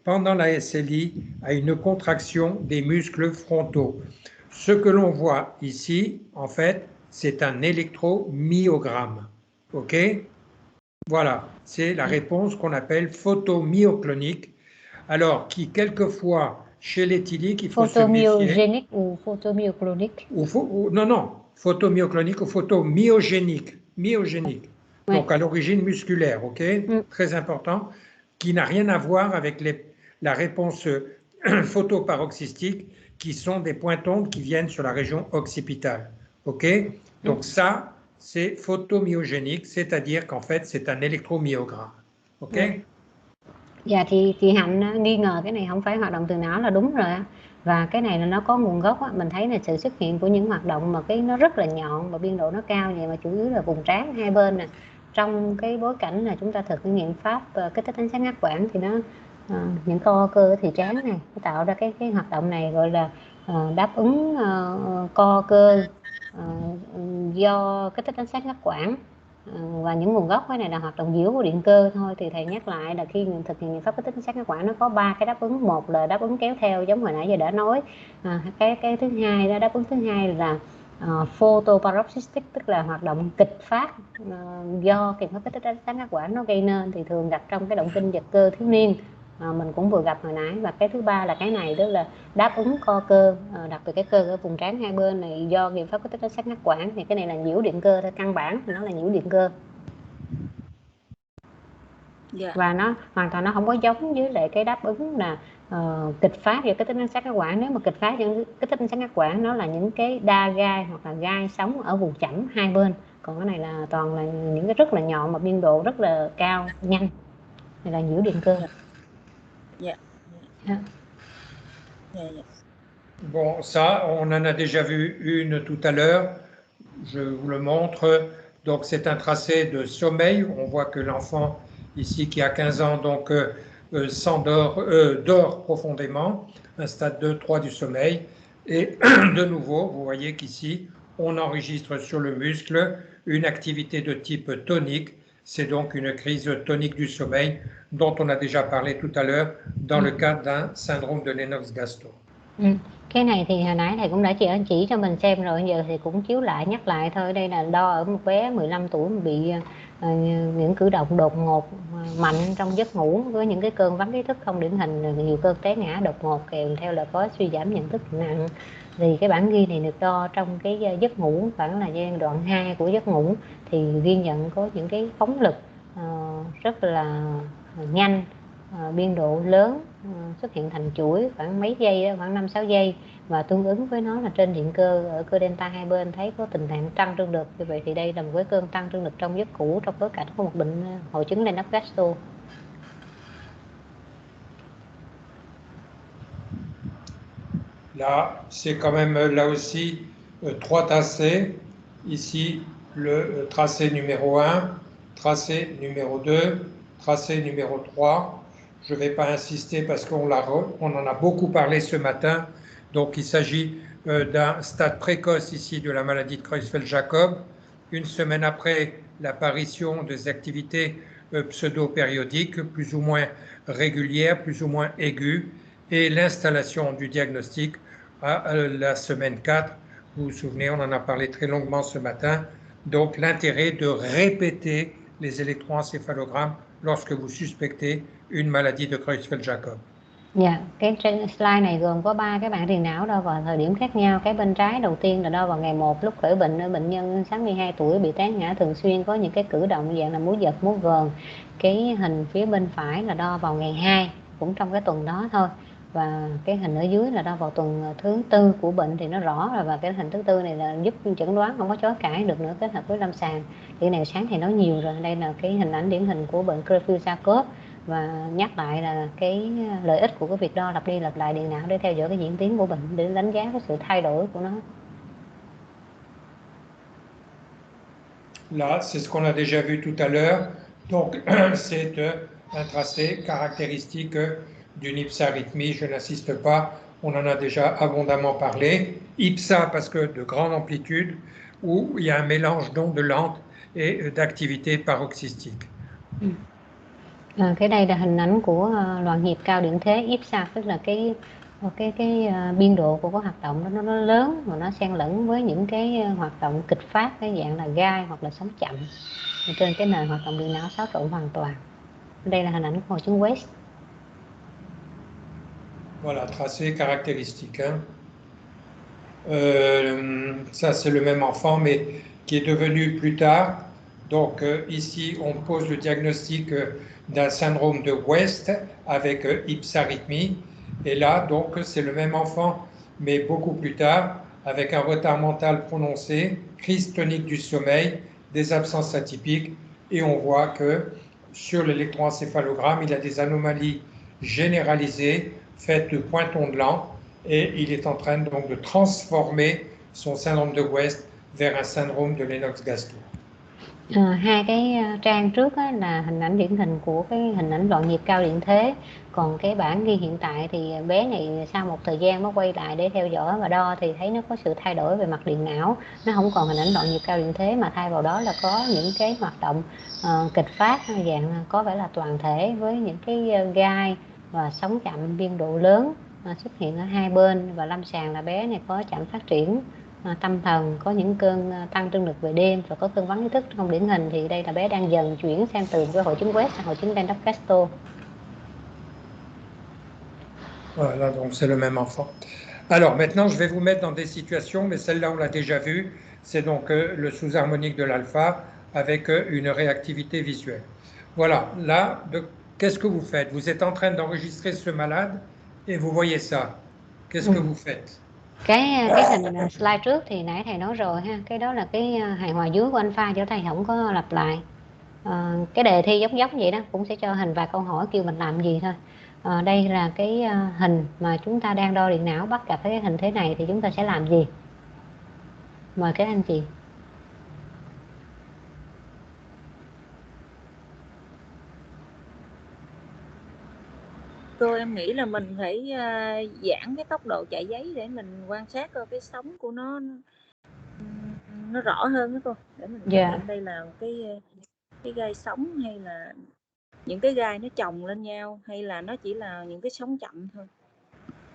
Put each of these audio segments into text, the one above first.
pendant la SLI à une contraction des muscles frontaux. Ce que l'on voit ici, en fait, c'est un électromyogramme. OK? Voilà, c'est la réponse qu'on appelle photomyoclonique. Alors, qui quelquefois, chez l'éthylique, il faut se méfier. Photomyogénique ou photomyoclonique? Non, photomyoclonique ou photomyogénique. Myogénique. Oui. Donc, à l'origine musculaire, OK? Très important, qui n'a rien à voir avec la réponse photoparoxystique, qui sont des pointons qui viennent sur la région occipitale. OK? Donc, ça, c'est photomyogénique, c'est-à-dire qu'en fait, c'est un électromyogramme. OK? Dạ thì chị Hạnh nghi ngờ cái này không phải hoạt động từ não là đúng rồi á. Và cái này là nó có nguồn gốc á. Mình thấy là sự xuất hiện của những hoạt động mà cái nó rất là nhọn và biên độ nó cao vậy, mà chủ yếu là vùng trán hai bên nè. Trong cái bối cảnh là chúng ta thực nghiệm pháp kích thích ánh sáng ngắt quãng thì nó những co cơ thị trán này nó tạo ra cái hoạt động này gọi là đáp ứng co cơ do kích thích ánh sáng ngắt quãng. Và những nguồn gốc cái này là hoạt động nhiễu của điện cơ thôi. Thì thầy nhắc lại là khi thực hiện pháp kích thích ánh sáng ngắt quãng nó có 3 cái đáp ứng. Một là đáp ứng kéo theo giống hồi nãy giờ đã nói, cái thứ hai đó, đáp ứng thứ hai là photoparoxystic, tức là hoạt động kịch phát do cái pháp kích thích ánh sáng ngắt quãng nó gây nên, thì thường gặp trong cái động kinh giật cơ thiếu niên. Mình cũng vừa gặp hồi nãy. Và cái thứ ba là cái này, tức là đáp ứng co cơ, đặc biệt cái cơ ở vùng trán hai bên này do nghiệm pháp kích thích ánh sáng ngắt quãng. Thì cái này là nhiễu điện cơ thôi, căn bản thì nó là nhiễu điện cơ. Và nó hoàn toàn nó không có giống với lại cái đáp ứng là kịch phát do kích thích ánh sáng ngắt quãng. Nếu mà kịch phát do kích thích ánh sáng ngắt quãng nó là những cái đa gai hoặc là gai sống ở vùng chẩm hai bên. Còn cái này là toàn là những cái rất là nhọn mà biên độ rất là cao, nhanh. Này là nhiễu điện cơ. Bon, ça, on en a déjà vu une tout à l'heure. Je vous le montre. Donc, c'est un tracé de sommeil. On voit que l'enfant, ici, qui a 15 ans, donc, dort profondément, un stade 2-3 du sommeil. Et de nouveau, vous voyez qu'ici, on enregistre sur le muscle une activité de type tonique. C'est donc une crise tonique du sommeil dont on a déjà parlé tout à l'heure dans le cadre d'un syndrome de Lennox-Gastaut. Cái này thì hồi nãy thầy cũng đã chỉ cho mình xem rồi, giờ thì cũng chiếu lại nhắc lại thôi. Đây là đo ở một bé 15 tuổi bị những cử động đột ngột mạnh trong giấc ngủ với những cái cơn vắng ý thức không điển hình, nhiều cơn té ngã đột ngột kèm theo là có suy giảm nhận thức nặng. Thì cái bản ghi này được đo trong cái giấc ngủ, khoảng là giai đoạn 2 của giấc ngủ, thì ghi nhận có những cái phóng lực rất là nhanh, biên độ lớn, xuất hiện thành chuỗi khoảng mấy giây, khoảng 5-6 giây, và tương ứng với nó là trên điện cơ ở cơ delta hai bên thấy có tình trạng tăng trương lực. Như vậy thì đây là một cái cơn tăng trương lực trong giấc ngủ trong bối cảnh của một bệnh hội chứng Lennox-Gastaut. Là, c'est quand même là aussi 3 tracés. Ici, le tracé numéro 1, tracé numéro 2, tracé numéro 3. Je ne vais pas insister parce qu'on en a beaucoup parlé ce matin. Donc, il s'agit d'un stade précoce ici de la maladie de Creutzfeldt-Jakob. Une semaine après l'apparition des activités pseudo-périodiques, plus ou moins régulières, plus ou moins aiguës, et l'installation du diagnostic à la semaine 4. Vous vous souvenez, on en a parlé très longuement ce matin. Donc, l'intérêt de répéter les électroencéphalogrammes lorsque vous suspectez une maladie de Creutzfeldt-Jakob. Dạ, cái trên slide này gồm có 3 cái bảng điền não đo vào thời điểm khác nhau. Cái bên trái đầu tiên là đo vào ngày 1 lúc khởi bệnh ở bệnh nhân 62 tuổi bị té ngã thường xuyên, có những cái cử động dạng là múa giật, múa vờn. Cái hình phía bên phải là đo vào ngày 2, cũng trong cái tuần đó thôi. Và cái hình ở dưới là đo vào tuần thứ 4 của bệnh thì nó rõ rồi. Và cái hình thứ 4 này là giúp chẩn đoán, không có chối cãi được nữa, kết hợp với lâm sàng. Cái này sáng thì nói nhiều rồi. Đây là cái hình ảnh điển hình của bệnh Creutzfeldt-Jakob. Và nhắc lại là cái lợi ích của cái việc đo lặp đi lặp lại điện não để theo dõi cái diễn tiến của bệnh, để đánh giá cái sự thay đổi của nó. Là, c'est ce qu'on a déjà vu tout à l'heure. Donc, c'est un tracé caractéristique d'une hypsarythmie. Je n'insiste pas, on en a déjà abondamment parlé. Hypsa parce que de grande amplitude, où il y a un mélange d'ondes lentes et d'activité paroxystique. Cái đây là hình ảnh của loạn nhịp cao điện thế IPSA, tức là cái biên độ của cái hoạt động đó nó lớn mà nó xen lẫn với những cái hoạt động kịch phát, cái dạng là gai hoặc là sóng chậm trên cái nền hoạt động điện não xáo trộn hoàn toàn. Đây là hình ảnh của hội chứng West. Voilà, tracé caractéristique. Hein. Ça, c'est le même enfant, mais qui est devenu plus tard. Donc ici, on pose le diagnostic d'un syndrome de West avec hypsarythmie. Et là, donc, c'est le même enfant, mais beaucoup plus tard, avec un retard mental prononcé, crise tonique du sommeil, des absences atypiques. Et on voit que sur l'électroencéphalogramme, il a des anomalies généralisées faites de pointons de lampe. Et il est en train donc de transformer son syndrome de West vers un syndrome de Lennox-Gastaut. Hai cái trang trước á, là hình ảnh điển hình của cái hình ảnh loạn nhịp cao điện thế, còn cái bản ghi hiện tại thì bé này sau một thời gian nó quay lại để theo dõi và đo thì thấy nó có sự thay đổi về mặt điện não, nó không còn hình ảnh loạn nhịp cao điện thế mà thay vào đó là có những cái hoạt động kịch phát dạng có vẻ là toàn thể với những cái gai và sóng chậm biên độ lớn xuất hiện ở hai bên, và lâm sàng là bé này có chậm phát triển tâm thần, có những cơn tăng trương lực về đêm và có cơn vắng ý thức không điển hình. Thì đây là bé đang dần chuyển sang từ cái hội chứng West sang hội chứng Lennox-Gastaut. Voilà, donc c'est le même enfant. Alors maintenant, je vais vous mettre dans des situations, mais celle-là, on l'a déjà vue. C'est donc le sous-harmonique de l'alpha avec une réactivité visuelle. Voilà, là, qu'est-ce que vous faites? Vous êtes en train d'enregistrer ce malade et vous voyez ça. Qu'est-ce que vous faites? Cái hình slide trước thì nãy thầy nói rồi ha, cái đó là cái hài hòa dưới của alpha, cho thầy không có lặp lại. Cái đề thi giống giống vậy đó, cũng sẽ cho hình vài câu hỏi kêu mình làm gì thôi. Đây là cái hình mà chúng ta đang đo điện não, bắt gặp cái hình thế này thì chúng ta sẽ làm gì? Mời các anh chị. Cô em nghĩ là mình phải giảm cái tốc độ chạy giấy để mình quan sát coi cái sóng của nó rõ hơn đó cô, để mình xác định đây là cái gai sóng hay là những cái gai nó chồng lên nhau hay là nó chỉ là những cái sóng chậm thôi.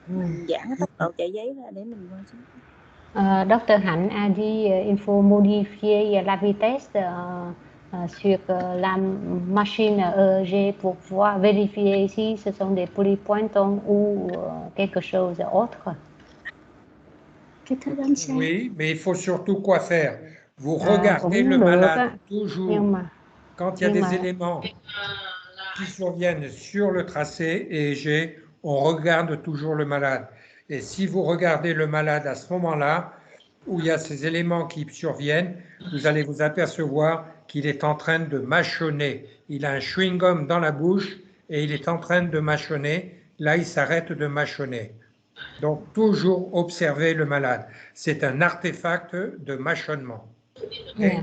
Mình giảm cái tốc độ chạy giấy ra để mình quan sát. Dr. Hạnh a dit il faut modifier la vitesse sur la machine EEG pour pouvoir vérifier si ce sont des polypointons ou quelque chose d'autre. Oui, mais il faut surtout quoi faire? Vous regardez le malade toujours. Quand il y a des éléments qui surviennent sur le tracé EEG, on regarde toujours le malade. Et si vous regardez le malade à ce moment-là, où il y a ces éléments qui surviennent, vous allez vous apercevoir qu'il est en train de mâchonner. Il a un chewing-gum dans la bouche et il est en train de mâchonner. Là, il s'arrête de mâchonner. Donc, toujours observer le malade. C'est un artefact de mâchonnement. Okay?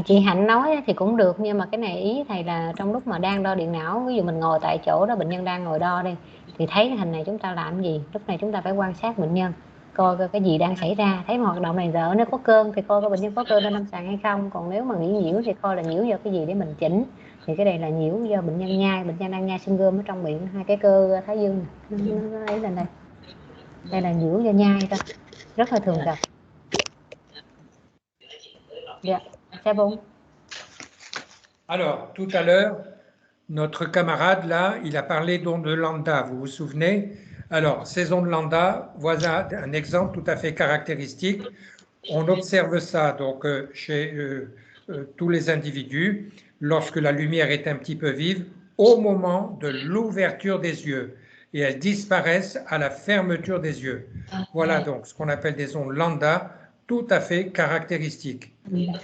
Chị Hạnh nói thì cũng được, nhưng mà cái này ý thầy là trong lúc mà đang đo điện não, ví dụ mình ngồi tại chỗ đó, bệnh nhân đang ngồi đo đi, thì thấy cái hình này chúng ta làm gì? Lúc này chúng ta phải quan sát bệnh nhân, coi cái gì đang xảy ra. Thấy hoạt động này dở, nếu có cơn thì coi cái bệnh nhân có cơn lên lâm sàng hay không, còn nếu mà nghĩ nhiễu thì coi là nhiễu do cái gì để mình chỉnh. Thì cái này là nhiễu do bệnh nhân nhai, bệnh nhân đang nhai xương gươm ở trong miệng, hai cái cơ thái dương nó ấy lên đây. Đây là nhiễu do nhai thôi, rất là thường gặp. Dạ, c'est bon. Alors, tout à l'heure, notre camarade là, il a parlé d'ondes de lambda, vous vous souvenez? Alors, ces ondes lambda, voilà un exemple tout à fait caractéristique. On observe ça donc chez tous les individus lorsque la lumière est un petit peu vive au moment de l'ouverture des yeux et elles disparaissent à la fermeture des yeux. Voilà donc ce qu'on appelle des ondes lambda tout à fait caractéristiques.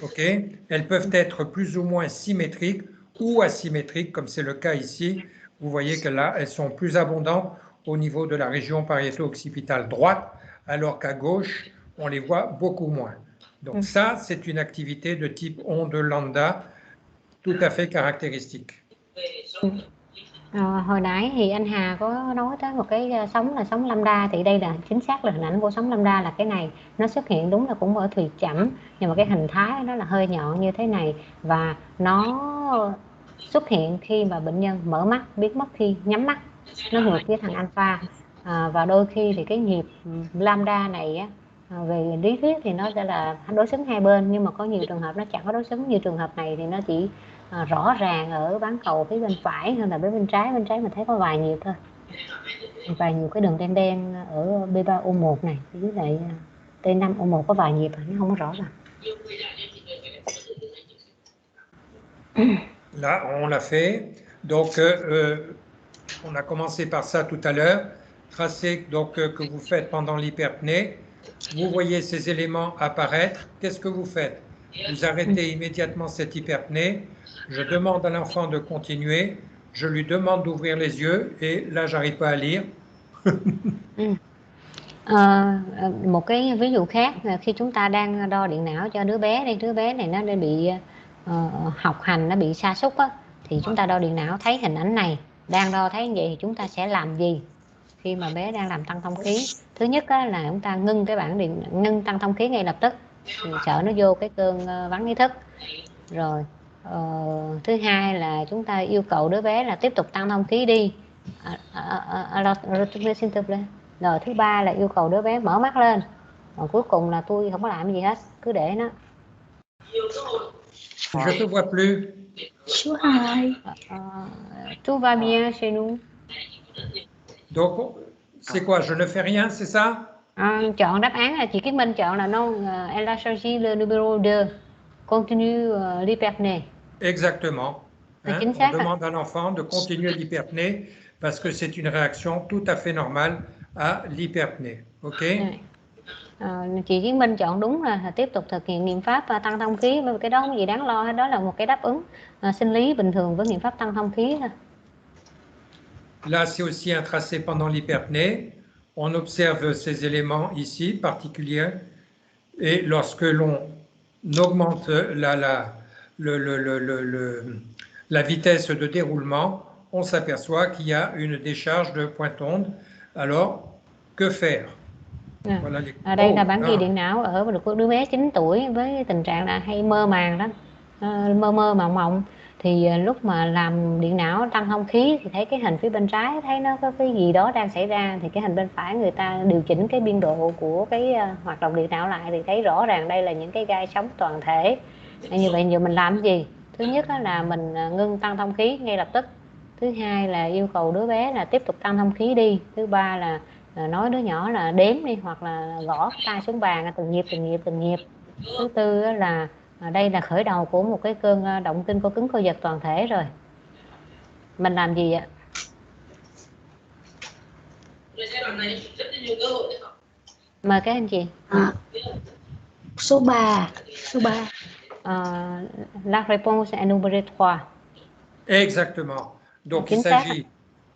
Okay? Elles peuvent être plus ou moins symétriques ou asymétriques, comme c'est le cas ici. Vous voyez que là, elles sont plus abondantes au niveau de la région pariéto-occipitale droite, alors qu'à gauche, on les voit beaucoup moins. Donc ça, c'est une activité de type onde lambda tout à fait caractéristique. Hồi nãy thì anh Hà có nói tới một cái sóng là sóng lambda, thì đây là chính xác là hình ảnh của sóng lambda là cái này, nó xuất hiện đúng là cũng ở thùy chẩm, nhưng mà cái hình thái nó là hơi nhọn như thế này và nó xuất hiện khi mà bệnh nhân mở mắt, biến mất khi nhắm mắt, nó ngược với thằng alpha. Và đôi khi thì cái nhịp lambda này á, về lý thuyết thì nó sẽ là đối xứng hai bên, nhưng mà có nhiều trường hợp nó chẳng có đối xứng. Như trường hợp này thì nó chỉ rõ ràng ở bán cầu phía bên phải hơn là bên trái. Bên trái mình thấy có vài nhịp thôi, vài nhiều cái đường đen đen ở B3O1 này với lại T5O1 có vài nhịp, nó không có rõ ràng. Là, on l'a fait. Donc, on a commencé par ça tout à l'heure. Tracé donc, que vous faites pendant l'hyperpnée. Vous voyez ces éléments apparaître. Qu'est-ce que vous faites? Vous arrêtez immédiatement cette hyperpnée. Je demande à l'enfant de continuer. Je lui demande d'ouvrir les yeux. Et là, j'arrive pas à lire. Một cái ví dụ khác là khi chúng ta đang đo điện não cho đứa bé đây, đứa bé này nó đang bị học hành, nó bị sa sút á, thì chúng ta đo điện não thấy hình ảnh này, đang đo thấy như vậy thì chúng ta sẽ làm gì khi mà bé đang làm tăng thông khí? Thứ nhất á, là chúng ta ngưng cái bảng điện, ngưng tăng thông khí ngay lập tức, sợ nó vô cái cơn vắng ý thức. Rồi thứ hai là chúng ta yêu cầu đứa bé là tiếp tục tăng thông khí đi. Rồi thứ ba là yêu cầu đứa bé mở mắt lên. Rồi cuối cùng là tôi không có làm gì hết, cứ để nó. Je te vois plus. Số 2. Tout va bien chez nous. Donc, c'est quoi? Je ne fais rien, c'est ça? Chọn đáp án là chị Kiết Minh chọn là non, elle a choisi le numéro 2. Continue l'hyperpnée. Exactement. Hein? On demande à l'enfant de continuer l'hyperpnée parce que c'est une réaction tout à fait normale à l'hyperpnée. Ok? Chị Chiến Minh chọn đúng là tiếp tục thực hiện nghiệm pháp tăng thông khí. Cái đó không có gì đáng lo hết, đó là một cái đáp ứng sinh lý bình thường với nghiệm pháp tăng thông khí thôi. Là, c'est aussi un tracé pendant l'hyperpnée. On observe ces éléments ici particuliers et lorsque l'on augmente la vitesse de déroulement, on s'aperçoit qu'il y a une décharge de pointe onde. Alors, que faire? Voilà les... Đây là bản ghi điện não ở một đứa bé 9 tuổi với tình trạng là hay mơ màng đó, mơ mộng mộng. Thì lúc mà làm điện não tăng thông khí thì thấy cái hình phía bên trái thấy nó có cái gì đó đang xảy ra, thì cái hình bên phải người ta điều chỉnh cái biên độ của cái hoạt động điện não lại thì thấy rõ ràng đây là những cái gai sống toàn thể. Như vậy giờ mình làm cái gì? Thứ nhất là mình ngưng tăng thông khí ngay lập tức. Thứ hai là yêu cầu đứa bé là tiếp tục tăng thông khí đi. Thứ ba là nói đứa nhỏ là đếm đi, hoặc là gõ tay xuống bàn từng nhịp. Thứ tư là đây là khởi đầu của một cái cơn động kinh co cứng co giật toàn thể rồi. Mình làm gì ạ? Mời các anh chị. Số 3. La réponse est numéro 3. Exactement. Donc il s'agit,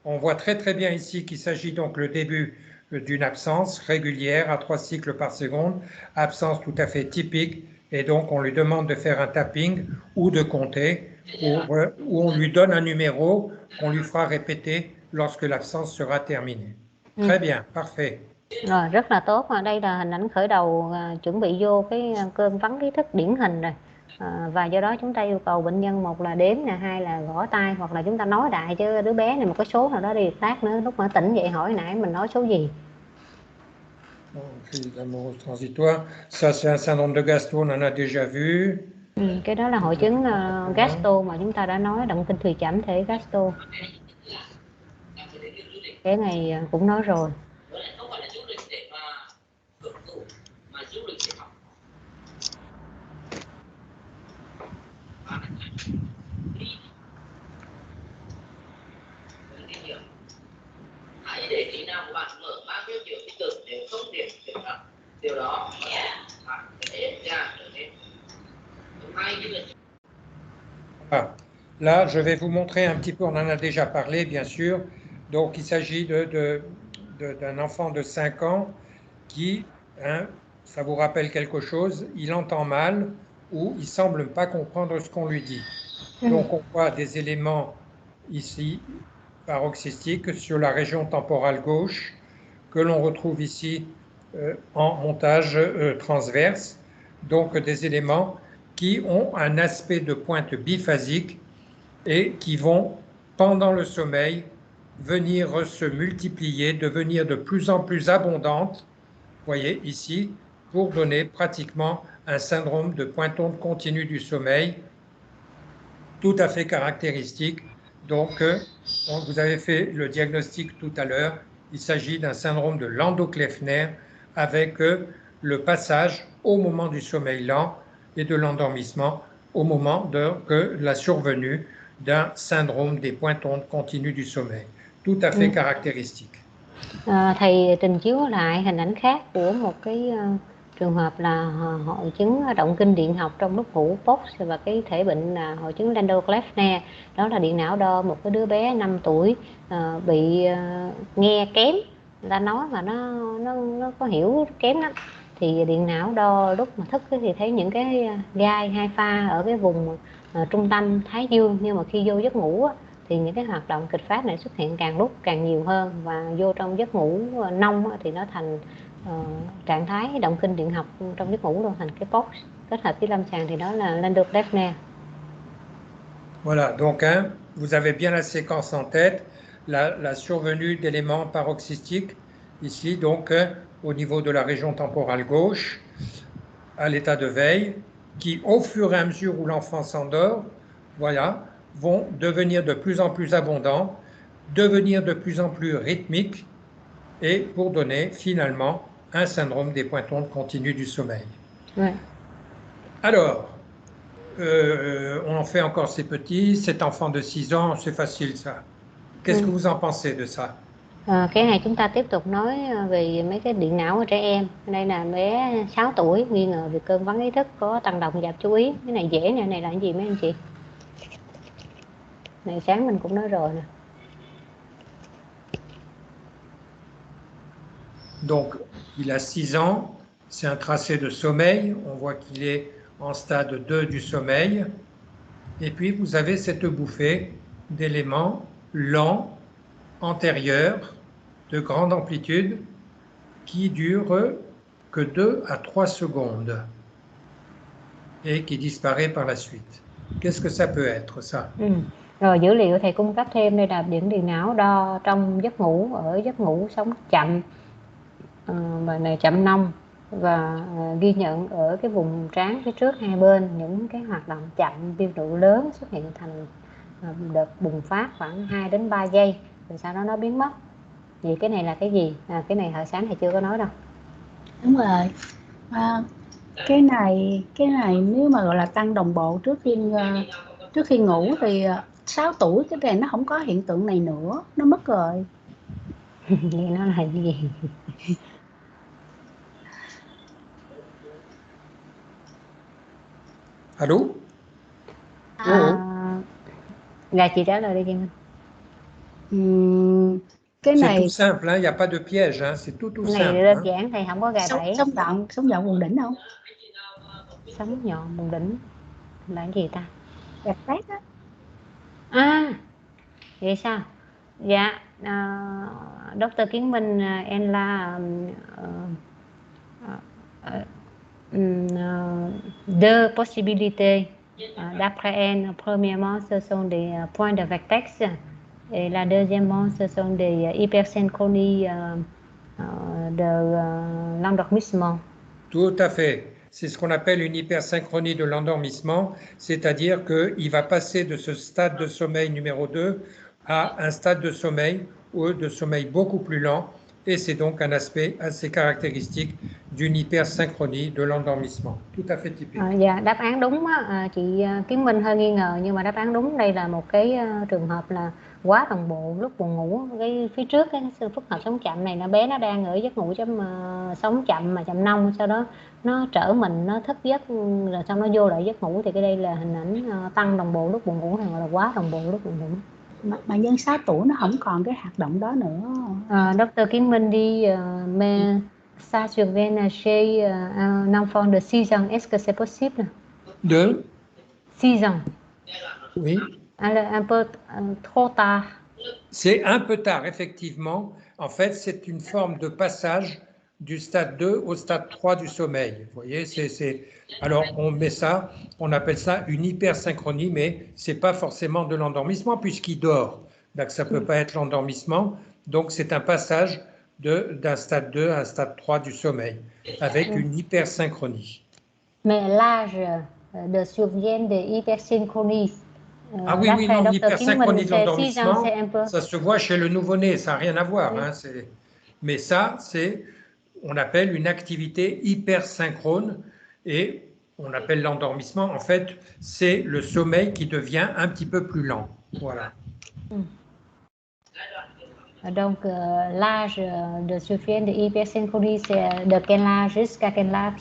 on voit très bien ici qu'il s'agit donc le début d'une absence régulière à 3 cycles par seconde, absence tout à fait typique, et donc on lui demande de faire un tapping ou de compter, ou on lui donne un numéro qu'on lui fera répéter lorsque l'absence sera terminée. Très bien, parfait. Rồi, rất là tốt. Đây là hình ảnh khởi đầu chuẩn bị vô cái cơn vắng ý thức điển hình rồi. Và do đó chúng ta yêu cầu bệnh nhân một là đếm nè, hai là gõ tay, hoặc là chúng ta nói đại cho đứa bé này một cái số nào đó đi, lát nữa lúc mà tỉnh dậy hỏi nãy mình nói số gì. Transitoire, ça c'est un syndrome de Gastaut, on en a déjà vu. Cái đó là hội chứng Gastaut mà chúng ta đã nói, động kinh thùy chẩm thể Gastaut. Cái này cũng nói rồi. Hãy để kỹ năng của bạn mở mang cái kiểu tích cực nếu không điểm kiểm soát điều đó bạn sẽ ra trở nên hay như là. Là, je vais vous montrer un petit peu, on en a déjà parlé, bien sûr. Donc, il s'agit d'un enfant de 5 ans qui, ça vous rappelle quelque chose, il entend mal ou il semble pas comprendre ce qu'on lui dit. Donc, on voit des éléments ici, paroxystiques, sur la région temporale gauche, que l'on retrouve ici en montage transverse. Donc, des éléments qui ont un aspect de pointe biphasique et qui vont, pendant le sommeil, venir se multiplier, devenir de plus en plus abondantes, voyez ici, pour donner pratiquement un syndrome de point-onde continu du sommeil, tout à fait caractéristique. Donc, vous avez fait le diagnostic tout à l'heure, il s'agit d'un syndrome de Landau-Kleffner avec le passage au moment du sommeil lent et de l'endormissement au moment de la survenue d'un syndrome des pointes-ondes continues du sommeil. Tout à fait caractéristique. Thầy trình chiếu lại hình ảnh khác của một cái trường hợp là hội chứng động kinh điện học trong lúc ngủ POX và cái thể bệnh là hội chứng Landau-Kleffner. Đó là điện não đo một cái đứa bé 5 tuổi bị nghe kém, người ta nói mà nó có hiểu kém lắm, thì điện não đo lúc mà thức thì thấy những cái gai hai pha ở cái vùng trung tâm thái dương, nhưng mà khi vô giấc ngủ thì những cái hoạt động kịch phát này xuất hiện càng lúc càng nhiều hơn, và vô trong giấc ngủ nông thì nó thành trạng thái động kinh điện học trong giấc ngủ luôn, thành cái POX kết hợp với lâm sàng thì đó là Landau-Kleffner. Voilà, donc vous avez bien la séquence en tête, la survenue d'éléments paroxystiques ici, donc au niveau de la région temporale gauche, à l'état de veille, qui au fur et à mesure où l'enfant s'endort, voilà, vont devenir de plus en plus abondants, devenir de plus en plus rythmiques, et pour donner finalement un syndrome des pointes-ondes continues du sommeil. Ouais. Alors, on en fait encore ces petits, cet enfant de 6 ans, c'est facile ça. Qu'est-ce que vous en pensez de ça? Cái này chúng ta tiếp tục nói về mấy cái điện não ở trẻ em. Đây là bé 6 tuổi nghi ngờ về cơn vắng ý thức, có tăng động giảm chú ý. Cái này dễ nè, này là cái gì mấy anh chị? Này sáng mình cũng nói rồi nè. Donc, il a 6 ans, c'est un tracé de sommeil, on voit qu'il est en stade 2 du sommeil, et puis vous avez cette bouffée d'éléments lents, antérieurs, de grande amplitude, qui dure que 2 à 3 secondes, et qui disparaît par la suite. Qu'est-ce que ça peut être, ça? Rồi dữ liệu thầy cung cấp thêm đây là điểm điện não đo trong giấc ngủ, ở giấc ngủ sống chậm, và này chậm nông, và ghi nhận ở cái vùng trán phía trước hai bên những cái hoạt động chậm biên độ lớn xuất hiện thành đợt bùng phát khoảng 2 đến 3 giây, rồi sau đó nó biến mất. Vậy cái này là cái gì? Cái này hồi sáng thầy chưa có nói đâu. Đúng rồi. Cái này nếu mà gọi là tăng đồng bộ trước khi ngủ thì 6 tuổi cái này nó không có hiện tượng này nữa, nó mất rồi. Vậy nó là cái gì? Allô? Là chị trả lời đi chị Minh. Cái c'est này tout simple, il n'y a pas de piège, hein, c'est tout này simple. đơn giản, thầy không có gài bẫy. Sống nhọn vùng đỉnh không? Sống nhọn vùng đỉnh là cái gì ta? Gạch phát á. Vậy sao? Dạ, Dr. Kiến Minh, em là deux possibilités. D'après elle, premièrement, ce sont des points de vertex, et la deuxièmement, ce sont des hypersynchronies de l'endormissement. Tout à fait. C'est ce qu'on appelle une hypersynchronie de l'endormissement, c'est-à-dire qu'il va passer de ce stade de sommeil numéro 2 à un stade de sommeil beaucoup plus lent, et c'est donc un aspect assez caractéristique d'une hypersynchronie de l'endormissement. Tout à fait typique. Dạ, đáp án đúng á, chị Kiến Minh hơi nghi ngờ, nhưng mà đáp án đúng đây là một cái trường hợp là quá đồng bộ lúc buồn ngủ. Cái phía trước cái sự phức hợp sống chậm này, bé nó đang ở giấc ngủ sống chậm mà chậm nông, sau đó nó trở mình, nó thức giấc rồi xong nó vô lại giấc ngủ, thì cái đây là hình ảnh tăng đồng bộ lúc buồn ngủ, hay gọi là quá đồng bộ lúc buồn ngủ. Mà nhân 6 tuổi nó không còn cái hoạt động đó nữa. Dr. Kiến Minh đi mais ça survient chez un enfant de 6 ans, est-ce que c'est possible? De 6 ans. Oui. Un peu trop tard. C'est un peu tard, effectivement. En fait, c'est une forme de passage du stade 2 au stade 3 du sommeil. Vous voyez, alors on met ça, on appelle ça une hypersynchronie, mais ce n'est pas forcément de l'endormissement puisqu'il dort. Donc ça ne peut pas être l'endormissement. Donc c'est un passage d'un stade 2 à un stade 3 du sommeil avec une hypersynchronie. Mais l'âge de survient de hypersynchronie. Ah oui, oui, non, l'hypersynchronie de l'endormissement, ça se voit chez le nouveau-né, ça n'a rien à voir. Hein, mais ça, on appelle une activité hypersynchrone et on appelle l'endormissement, en fait, c'est le sommeil qui devient un petit peu plus lent. Voilà. Donc, l'âge de survient de hypersynchronie, c'est de quel âge jusqu'à quel âge?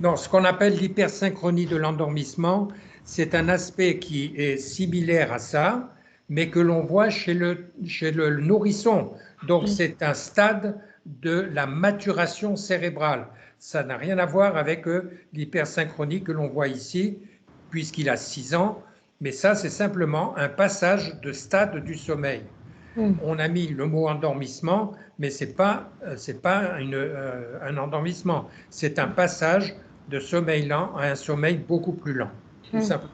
Non, ce qu'on appelle l'hypersynchronie de l'endormissement, c'est un aspect qui est similaire à ça, mais que l'on voit chez le nourrisson. Donc, c'est un stade de la maturation cérébrale. Ça n'a rien à voir avec l'hypersynchronie que l'on voit ici, puisqu'il a 6 ans, mais ça, c'est simplement un passage de stade du sommeil. On a mis le mot endormissement, mais ce n'est pas un endormissement, c'est un passage de sommeil lent à un sommeil beaucoup plus lent. Tout simplement.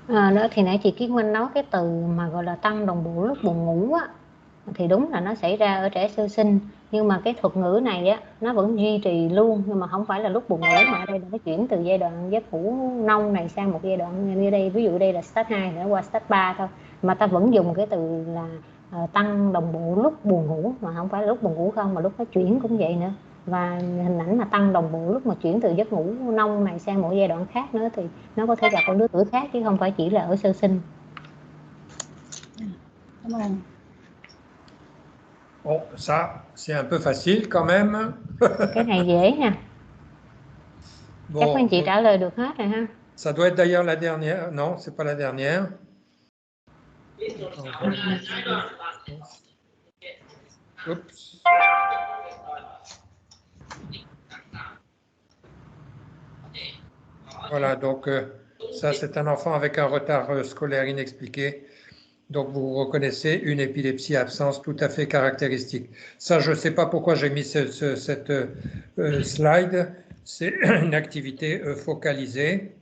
Nữa thì nãy chị Kiết Minh nói cái từ mà gọi là tăng đồng bộ lúc buồn ngủ á, thì đúng là nó xảy ra ở trẻ sơ sinh, nhưng mà cái thuật ngữ này á nó vẫn duy trì luôn, nhưng mà không phải là lúc buồn ngủ, mà ở đây là nó chuyển từ giai đoạn giấc ngủ nông này sang một giai đoạn như đây, ví dụ đây là start 2 nữa qua start 3 thôi, mà ta vẫn dùng cái từ là tăng đồng bộ lúc buồn ngủ, mà không phải là lúc buồn ngủ không, mà lúc nó chuyển cũng vậy nữa. Và hình ảnh mà tăng đồng bộ lúc mà chuyển từ giấc ngủ nông này sang một giai đoạn khác nữa thì nó có thể gặp ở lứa tuổi khác chứ không phải chỉ là ở sơ sinh. Cảm ơn. Bon, ça, c'est un peu facile quand même. Cái này dễ nha. Bon, chắc anh chị trả lời được hết rồi ha. Ça doit être d'ailleurs la dernière. Non, c'est pas la dernière. Oups. Voilà, donc ça c'est un enfant avec un retard scolaire inexpliqué. Donc vous reconnaissez une épilepsie absence tout à fait caractéristique. Ça, je ne sais pas pourquoi j'ai mis cette slide. C'est une activité focalisée.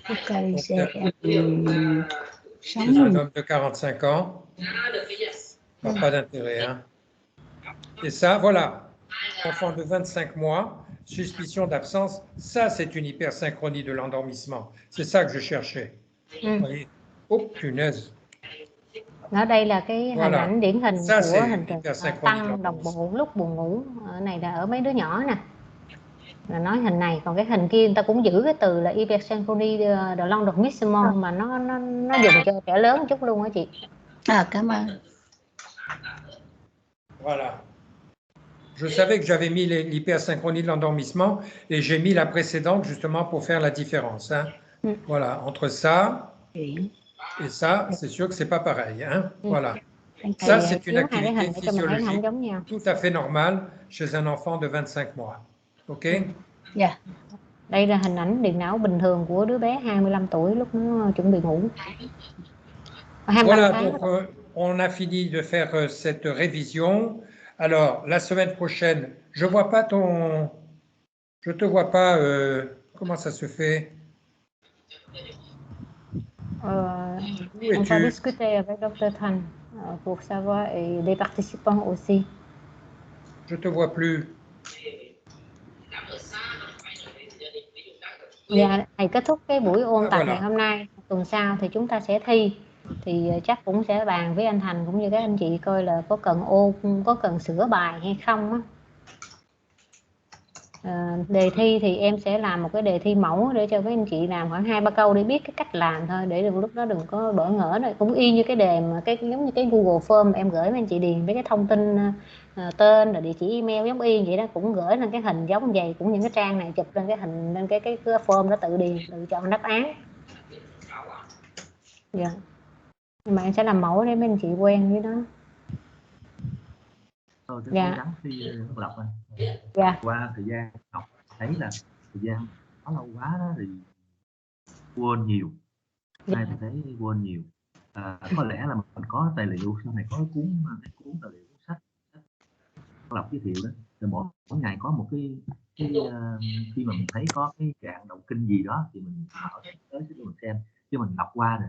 Focalisée. C'est un homme de 45 ans. Pas d'intérêt. Hein. Et ça, voilà, enfant de 25 mois, suspicion d'absence. Ça, c'est une hypersynchronie de l'endormissement. C'est ça que je cherchais. Vous voyez? Oh, punaise. Ở đây là cái hình ảnh điển hình của hình tăng đồng bộ lúc buồn ngủ. Ở này là ở mấy đứa nhỏ nè, là nói hình này. Còn cái hình kia người ta cũng giữ cái từ là hypersynchrony de l'endormissement, mà nó dùng cho trẻ lớn một chút luôn á chị. Cảm ơn. Voilà. Je savais que j'avais mis l'hypersynchronie de l'endormissement et j'ai mis la précédente justement pour faire la différence. Hein. Voilà, entre ça et ça, c'est sûr que c'est pas pareil. Hein. Voilà. Ça, c'est une activité physiologique tout à fait normale chez un enfant de 25 mois. OK? Yeah. Đây là hình ảnh điện não bình thường của đứa bé 25 tuổi lúc nó chuẩn bị ngủ. Voilà, donc on a fini de faire cette révision. Alors, la semaine prochaine, je te vois pas, comment ça se fait? On va discuter avec Dr. Thanh pour savoir et les participants aussi. Je te vois plus. Dạ, thầy kết thúc cái buổi ôn tập ngày hôm nay. Tuần sau thì chúng ta sẽ thi. Thì chắc cũng sẽ bàn với anh Thành cũng như các anh chị coi là có cần có cần sửa bài hay không á. Đề thi thì em sẽ làm một cái đề thi mẫu để cho các anh chị làm khoảng 2-3 câu để biết cái cách làm thôi, để lúc đó đừng có bỡ ngỡ. Rồi cũng y như cái đề mà giống như cái Google Form anh gửi mấy anh chị điền với cái thông tin tên rồi địa chỉ email giống y vậy đó, cũng gửi lên cái hình giống vậy, cũng những cái trang này chụp lên cái hình lên cái form đó, tự điền tự chọn đáp án. Dạ. Nhưng mà em sẽ làm mẫu để mấy anh chị quen với nó. Tôi cố gắng thi học lọc anh. Dạ. Qua thời gian học thấy là thời gian quá lâu quá đó thì quên nhiều. Nay thì thấy quên nhiều. Có lẽ là mình có tài liệu sau này có cuốn tài liệu sách học lọc giới thiệu đó. rồi mỗi ngày có một cái khi mà mình thấy có cái trạng động kinh gì đó thì mình mở tới mình xem, chứ mình đọc qua rồi